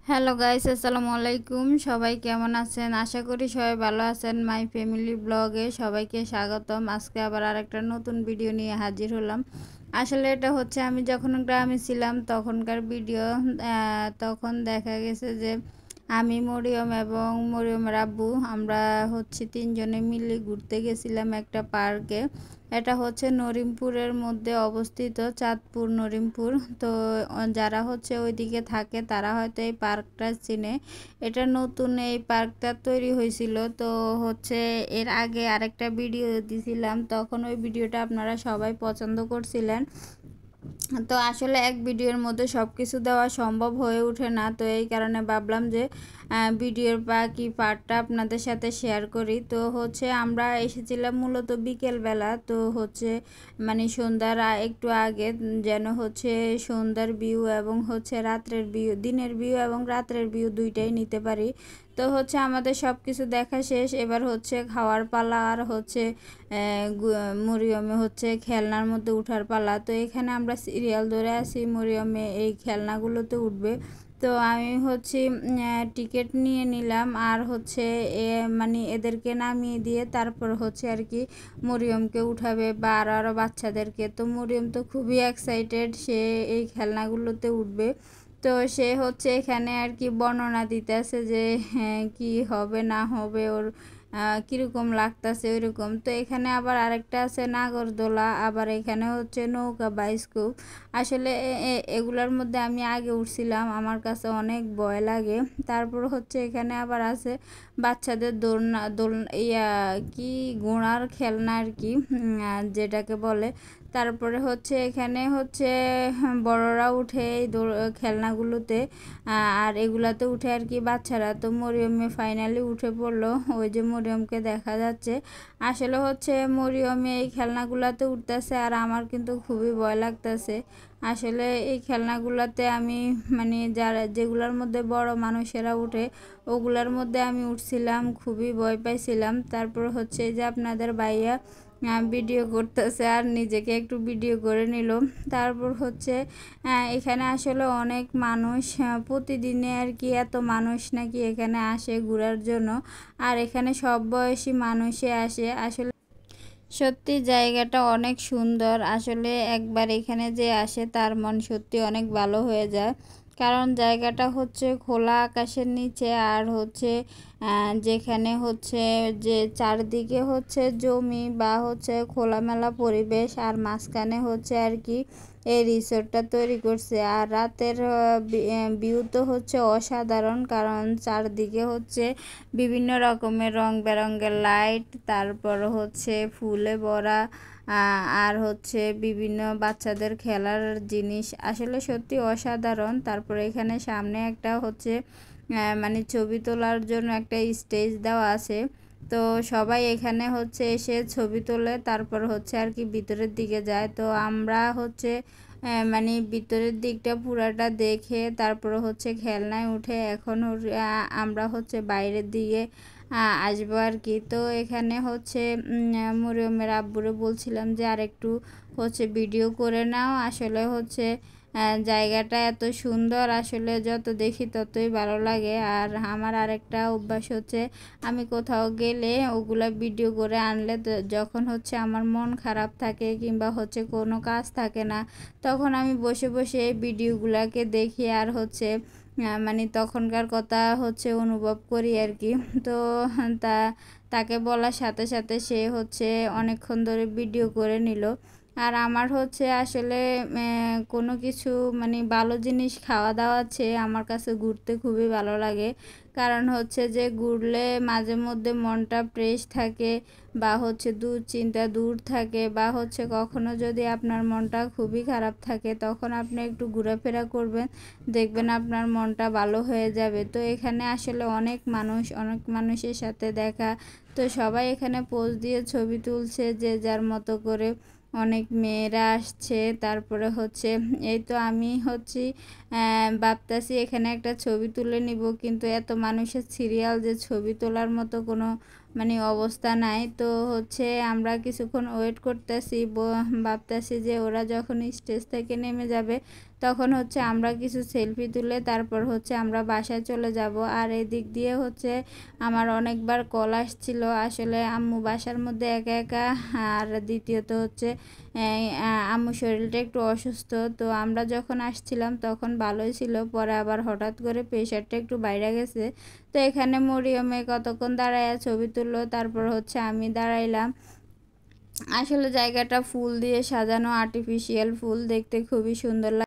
Hello guys, আসসালামু আলাইকুম। সবাই কেমন আছেন? আশা করি সবাই ভালো আছেন। মাই ফ্যামিলি ব্লগে সবাইকে স্বাগতম। আজকে আবার আরেকটা নতুন ভিডিও নিয়ে হাজির হলাম। আসলে এটা হচ্ছে আমি যখন গ্রামে ছিলাম তখনকার ভিডিও। তখন দেখা গেছে যে আমি, মরিয়ম এবং মরিয়মের আব্বু আমরা হচ্ছে তিনজনে মিলে ঘুরতে গেছিলাম একটা পার্কে। এটা হচ্ছে নরিমপুরের মধ্যে অবস্থিত, চাঁদপুর নরিমপুর। তো যারা হচ্ছে ওইদিকে থাকে তারা হয়তো এই পার্কটা চিনে। এটা নতুন এই পার্কটা তৈরি হয়েছিল। তো হচ্ছে এর আগে আরেকটা ভিডিও দিছিলাম, তখন ওই ভিডিওটা আপনারা সবাই পছন্দ করছিলেন। তো আসলে এক ভিডিওর মধ্যে সব কিছু দেওয়া সম্ভব হয়ে ওঠে না, তো এই কারণে ভাবলাম যে ভিডিওর বাকি পার্টটা আপনাদের সাথে শেয়ার করি। তো হচ্ছে আমরা এসেছিলাম মূলত বিকেলবেলা, তো হচ্ছে মানে সন্ধ্যার একটু আগে, যেন হচ্ছে সন্ধ্যার ভিউ এবং হচ্ছে রাত্রের ভিউ, দিনের ভিউ এবং রাত্রের ভিউ দুইটাই নিতে পারি। তো হচ্ছে আমাদের সব কিছু দেখা শেষ, এবার হচ্ছে খাওয়ার পালা আর হচ্ছে মরিয়মে হচ্ছে খেলনার মধ্যে উঠার পালা। তো এখানে আমরা সিরিয়াল ধরে আছি, মরিয়মে এই খেলনাগুলোতে উঠবে। তো আমি হচ্ছে টিকিট নিয়ে নিলাম আর হচ্ছে মানে এদেরকে নামিয়ে দিয়ে তারপর হচ্ছে আর কি মরিয়মকে উঠাবে বা আরও বাচ্চাদেরকে। তো মরিয়ম তো খুবই এক্সাইটেড, সে এই খেলনাগুলোতে উঠবে। তো সে হচ্ছে এখানে আর কি বর্ণনা দিতেছে যে হ্যাঁ কী হবে না হবে, ওর কীরকম লাগতেছে ওইরকম। তো এখানে আবার আরেকটা আছে নাগরদোলা, আবার এখানে হচ্ছে নৌকা, বাইস্কোপ। আসলে এগুলোর মধ্যে আমি আগে উঠছিলাম, আমার কাছে অনেক ভয় লাগে। তারপর হচ্ছে এখানে আবার আছে বাচ্চাদের দোলনা, ইয়া কি ঘোড়ার খেলনা আর কি, যেটাকে বলে। তারপরে হচ্ছে এখানে হচ্ছে বড়রা উঠে এই খেলনাগুলোতে, আর এগুলাতে উঠে আর কি বাচ্চারা। তো মরিয়মে ফাইনালি উঠে পড়লো, ওই যে মরিয়মকে দেখা যাচ্ছে। আসলে হচ্ছে মরিয়মে এই খেলনাগুলাতে উঠতেছে আর আমার কিন্তু খুবই ভয় লাগতেছে। আসলে এই খেলনাগুলাতে আমি মানে যারা যেগুলোর মধ্যে বড় মানুষেরা উঠে ওগুলোর মধ্যে আমি উঠছিলাম, খুবই ভয় পাইছিলাম। তারপর হচ্ছে যে আপনাদের ভাইয়া ভিডিও করতেছে আর নিজেকে একটু ভিডিও করে নিল। তারপর হচ্ছে এখানে আসলে অনেক মানুষ, প্রতিদিনে আর কি এত মানুষ নাকি এখানে আসে ঘোরার জন্য। আর এখানে সব বয়সী মানুষই আসে। আসলে সত্যি জায়গাটা অনেক সুন্দর। আসলে একবার এখানে যে আসে তার মন সত্যি অনেক ভালো হয়ে যায়, কারণ জায়গাটা হচ্ছে খোলা আকাশের নিচে আর হচ্ছে যেখানে হচ্ছে যে চারদিকে হচ্ছে জমি বা হচ্ছে খোলামেলা পরিবেশ, আর মাঝখানে হচ্ছে আর কি এই রিসোর্টটা তৈরি করছে। আর রাতের ভিউ তো হচ্ছে অসাধারণ, কারণ চারদিকে হচ্ছে বিভিন্ন রকমের রং বেরঙের লাইট, তারপর হচ্ছে ফুলে ভরা, আর হচ্ছে বিভিন্ন বাচ্চাদের খেলার জিনিস। আসলে সত্যি অসাধারণ। তারপরে এখানে সামনে একটা হচ্ছে মানে ছবি তোলার জন্য একটা স্টেজ দেওয়া আছে। তো সবাই এখানে হচ্ছে এসে ছবি তোলে, তারপর হচ্ছে আর কি ভিতরের দিকে যায়। তো আমরা হচ্ছে মানে ভিতরের দিকটা পুরাটা দেখে তারপরে হচ্ছে খেলনায় উঠে এখন আমরা হচ্ছে বাইরের দিকে আসবো আর কি। তো এখানে হচ্ছে মরিয়মের আব্বুরে বলছিলাম যে আর একটু হচ্ছে ভিডিও করে নাও। আসলে হচ্ছে জায়গাটা এত সুন্দর, আসলে যত দেখি ততই ভালো লাগে। আর আমার আরেকটা অভ্যাস হচ্ছে আমি কোথাও গেলে ওগুলা ভিডিও করে আনলে, যখন হচ্ছে আমার মন খারাপ থাকে কিংবা হচ্ছে কোনো কাজ থাকে না, তখন আমি বসে বসে এই ভিডিওগুলোকে দেখি আর হচ্ছে মানে তখনকার কথা হচ্ছে অনুভব করি আর কি। তো তা তাকে বলার সাথে সাথে সে হচ্ছে অনেকক্ষণ ধরে ভিডিও করে নিল। আর আমার হচ্ছে আসলে কোনো কিছু মানে ভালো জিনিস খাওয়া দাওয়া চেয়ে আমার কাছে ঘুরতে খুবই ভালো লাগে, কারণ হচ্ছে যে ঘুরলে মাঝে মধ্যে মনটা ফ্রেশ থাকে বা হচ্ছে দুশ্চিন্তা দূর থাকে, বা হচ্ছে কখনো যদি আপনার মনটা খুবই খারাপ থাকে তখন আপনি একটু ঘোরাফেরা করবেন, দেখবেন আপনার মনটা ভালো হয়ে যাবে। তো এখানে আসলে অনেক মানুষের সাথে দেখা। তো সবাই এখানে পোজ দিয়ে ছবি তুলছে যে যার মতো করে, অনেক মেয়েরা আসছে। তারপরে হচ্ছে এই তো আমি হচ্ছি ভাবতাছি এখানে একটা ছবি তুলে নিব, কিন্তু এত মানুষের সিরিয়াল যে ছবি তোলার মতো কোনো মানে অবস্থা নাই। তো হচ্ছে আমরা কিছুক্ষণ ওয়েট করতেছি, ভাবতেছি যে ওরা যখন স্টেজ থেকে নেমে যাবে তখন হচ্ছে আমরা কিছু সেলফি তুলে তারপর হচ্ছে আমরা বাসায় চলে যাব। আর এদিক দিয়ে হচ্ছে আমার অনেকবার কল আসছিল, আসলে আম্মু বাসার মধ্যে একা একা, আর দ্বিতীয়ত হচ্ছে আম্মুর শরীরটা একটু অসুস্থ। তো আমরা যখন আসছিলাম তখন ভালোই ছিল, পরে আবার হঠাৎ করে প্রেশারটা একটু বাইরে গেছে। তো এখানে মরিয়মে কতক্ষণ দাঁড়ায় ছবি তুললো, তারপর হচ্ছে আমি দাঁড়াইলাম। আসলে জায়গাটা ফুল দিয়ে সাজানো, আর্টিফিশিয়াল ফুল, দেখতে খুবই সুন্দর লাগে।